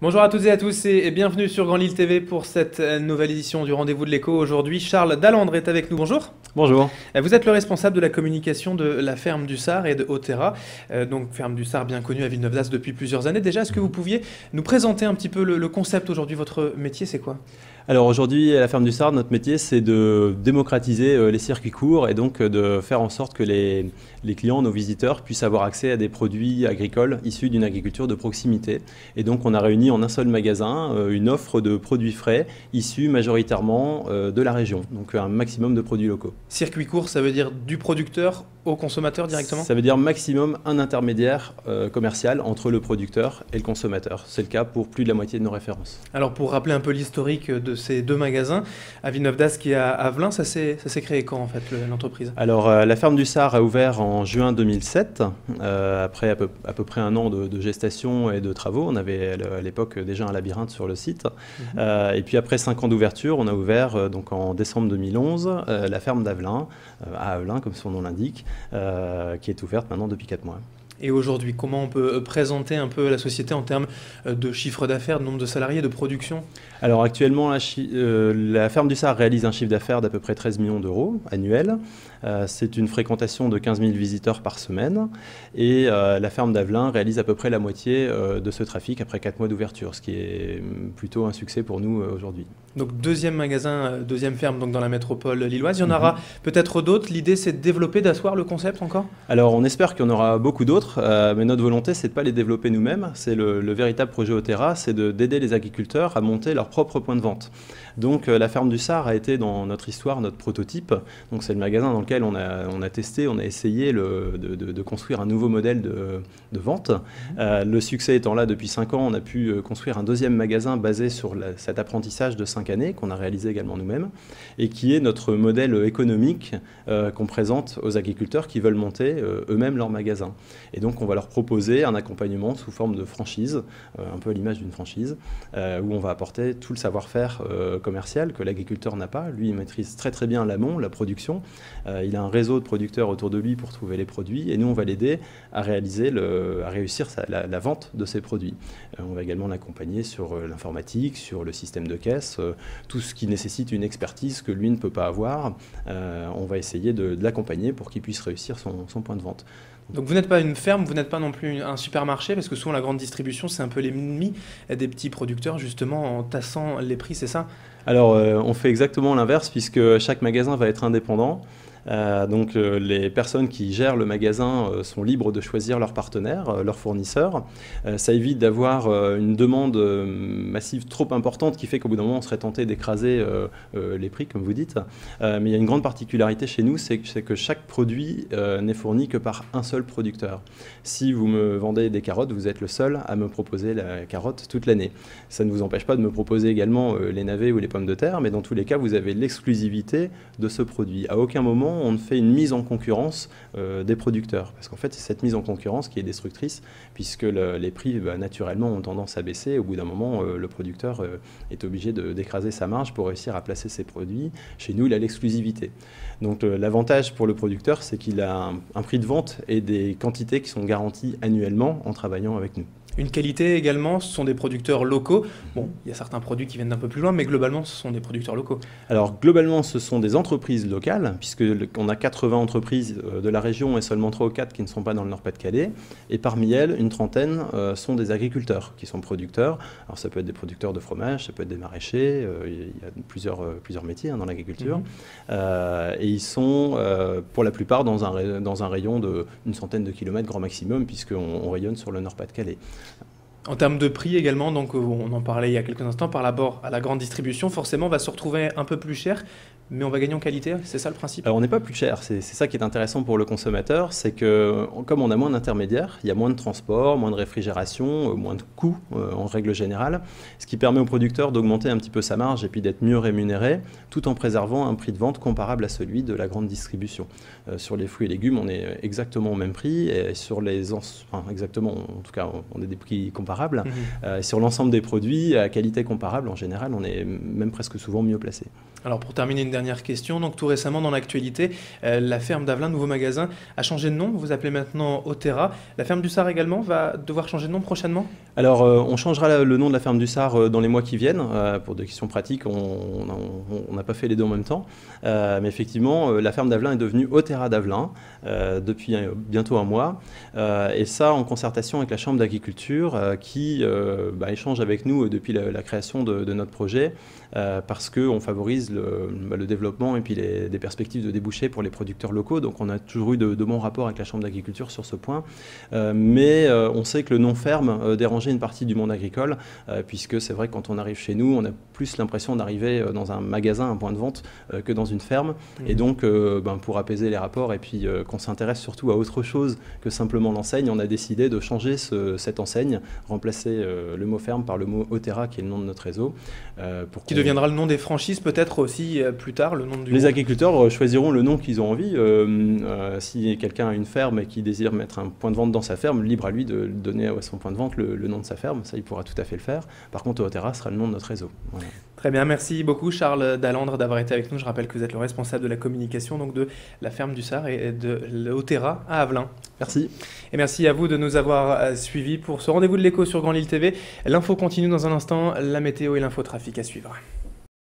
Bonjour à toutes et à tous et bienvenue sur Grand Lille TV pour cette nouvelle édition du Rendez-vous de l'écho. Aujourd'hui, Charles Dallandre est avec nous. Bonjour. Bonjour. Vous êtes le responsable de la communication de la ferme du Sard et de Otera, donc ferme du Sard bien connue à Villeneuve d'Ascq depuis plusieurs années. Déjà, est-ce que vous pouviez nous présenter un petit peu le concept aujourd'hui? Votre métier, c'est quoi? Alors aujourd'hui, à la ferme du Sard, notre métier, c'est de démocratiser les circuits courts et donc de faire en sorte que les clients, nos visiteurs, puissent avoir accès à des produits agricoles issus d'une agriculture de proximité. Et donc on a réuni en un seul magasin une offre de produits frais issus majoritairement de la région, donc un maximum de produits locaux. Circuit court, ça veut dire du producteur au consommateur directement? Ça veut dire maximum un intermédiaire commercial entre le producteur et le consommateur. C'est le cas pour plus de la moitié de nos références. Alors pour rappeler un peu l'historique de ces deux magasins, à Villeneuve d'Ascq et à Avelin, ça s'est créé quand en fait l'entreprise? Alors la ferme du Sard a ouvert en juin 2007, après à peu près un an de gestation et de travaux. On avait à l'époque déjà un labyrinthe sur le site. Et puis après 5 ans d'ouverture, on a ouvert donc en décembre 2011 la ferme d'Avelin, à Avelin comme son nom l'indique, qui est ouverte maintenant depuis 4 mois. Et aujourd'hui, comment on peut présenter un peu la société en termes de chiffre d'affaires, de nombre de salariés, de production? Alors actuellement, la ferme du Sard réalise un chiffre d'affaires d'à peu près 13 millions d'euros annuels. C'est une fréquentation de 15 000 visiteurs par semaine. Et la ferme d'Avelin réalise à peu près la moitié de ce trafic après 4 mois d'ouverture, ce qui est plutôt un succès pour nous aujourd'hui. Donc deuxième magasin, deuxième ferme donc dans la métropole lilloise. Il y en aura peut-être d'autres. L'idée, c'est de développer, d'asseoir le concept encore? Alors on espère qu'il y en aura beaucoup d'autres, mais notre volonté, c'est de ne pas les développer nous-mêmes. C'est le véritable projet Otera, c'est d'aider les agriculteurs à monter leur propre point de vente. Donc la ferme du Sard a été dans notre histoire notre prototype. Donc c'est le magasin dans lequel on a testé, on a essayé de construire un nouveau modèle de vente. Le succès étant là depuis 5 ans, on a pu construire un deuxième magasin basé sur cet apprentissage de 5 années qu'on a réalisé également nous-mêmes et qui est notre modèle économique qu'on présente aux agriculteurs qui veulent monter eux-mêmes leur magasin. Et donc on va leur proposer un accompagnement sous forme de franchise, un peu à l'image d'une franchise, où on va apporter tout le savoir-faire commercial que l'agriculteur n'a pas. Lui, il maîtrise très très bien l'amont, la production. Il a un réseau de producteurs autour de lui pour trouver les produits et nous, on va l'aider à réussir la vente de ces produits. On va également l'accompagner sur l'informatique, sur le système de caisse, tout ce qui nécessite une expertise que lui ne peut pas avoir. On va essayer de l'accompagner pour qu'il puisse réussir son point de vente. Donc vous n'êtes pas une ferme, vous n'êtes pas non plus un supermarché, parce que souvent la grande distribution, c'est un peu l'ennemi des petits producteurs, justement, en tassant les prix, c'est ça? Alors on fait exactement l'inverse, puisque chaque magasin va être indépendant. Donc les personnes qui gèrent le magasin sont libres de choisir leurs partenaires, leurs fournisseurs. Ça évite d'avoir une demande massive trop importante qui fait qu'au bout d'un moment on serait tenté d'écraser les prix comme vous dites. Mais il y a une grande particularité chez nous, c'est que chaque produit n'est fourni que par un seul producteur. Si vous me vendez des carottes, vous êtes le seul à me proposer la carotte toute l'année. Ça ne vous empêche pas de me proposer également les navets ou les pommes de terre, mais dans tous les cas vous avez l'exclusivité de ce produit. À aucun moment on ne fait une mise en concurrence des producteurs. Parce qu'en fait, c'est cette mise en concurrence qui est destructrice, puisque les prix, naturellement, ont tendance à baisser. Au bout d'un moment, le producteur est obligé d'écraser sa marge pour réussir à placer ses produits. Chez nous, il a l'exclusivité. Donc l'avantage pour le producteur, c'est qu'il a un prix de vente et des quantités qui sont garanties annuellement en travaillant avec nous. Une qualité également, ce sont des producteurs locaux. Bon, il y a certains produits qui viennent d'un peu plus loin, mais globalement, ce sont des producteurs locaux. Alors globalement, ce sont des entreprises locales, puisqu'on a 80 entreprises de la région et seulement 3 ou 4 qui ne sont pas dans le Nord-Pas-de-Calais. Et parmi elles, une trentaine sont des agriculteurs qui sont producteurs. Alors ça peut être des producteurs de fromage, ça peut être des maraîchers, il y a plusieurs métiers dans l'agriculture. Et ils sont pour la plupart dans un rayon d'une centaine de kilomètres grand maximum, puisqu'on rayonne sur le Nord-Pas-de-Calais. En termes de prix également, donc on en parlait il y a quelques instants, par rapport à la grande distribution, forcément on va se retrouver un peu plus cher, mais on va gagner en qualité, c'est ça le principe? Alors on n'est pas plus cher, c'est ça qui est intéressant pour le consommateur, c'est que comme on a moins d'intermédiaires, il y a moins de transport, moins de réfrigération, moins de coûts en règle générale, ce qui permet au producteur d'augmenter un petit peu sa marge et puis d'être mieux rémunéré, tout en préservant un prix de vente comparable à celui de la grande distribution. Sur les fruits et légumes, on est exactement au même prix, et sur les... Enfin, exactement, en tout cas, on a des prix comparables comparable. Et sur l'ensemble des produits, à qualité comparable, en général, on est même presque souvent mieux placé. Alors pour terminer, une dernière question. Donc tout récemment dans l'actualité, la ferme d'Avelin, nouveau magasin, a changé de nom. Vous vous appelez maintenant Otera. La ferme du Sar également va devoir changer de nom prochainement? Alors on changera le nom de la ferme du Sar dans les mois qui viennent. Pour des questions pratiques, on n'a pas fait les deux en même temps. Mais effectivement, la ferme d'Avelin est devenue Otera d'Avelin depuis bientôt un mois. Et ça en concertation avec la Chambre d'agriculture qui échange avec nous depuis la création de notre projet parce qu'on favorise le développement et puis des perspectives de débouchés pour les producteurs locaux. Donc on a toujours eu de bons rapports avec la Chambre d'agriculture sur ce point. Mais on sait que le nom ferme dérangeait une partie du monde agricole, puisque c'est vrai que quand on arrive chez nous, on a plus l'impression d'arriver dans un magasin, un point de vente, que dans une ferme. Et donc pour apaiser les rapports et puis qu'on s'intéresse surtout à autre chose que simplement l'enseigne, on a décidé de changer cette enseigne, remplacer le mot ferme par le mot Otera, qui est le nom de notre réseau. Qui deviendra le nom des franchises peut-être aussi plus tard, le nom du Les groupe. agriculteurs choisiront le nom qu'ils ont envie. Si quelqu'un a une ferme et qui désire mettre un point de vente dans sa ferme, libre à lui de donner à son point de vente le nom de sa ferme. Ça, il pourra tout à fait le faire. Par contre, Otera sera le nom de notre réseau. Voilà. Très bien, merci beaucoup Charles Dallandre d'avoir été avec nous. Je rappelle que vous êtes le responsable de la communication donc de la ferme du Sar et de l'Otera à Avelin. Merci. Et merci à vous de nous avoir suivis pour ce rendez-vous de l'écho sur Grand Lille TV. L'info continue dans un instant, la météo et l'infotrafic à suivre.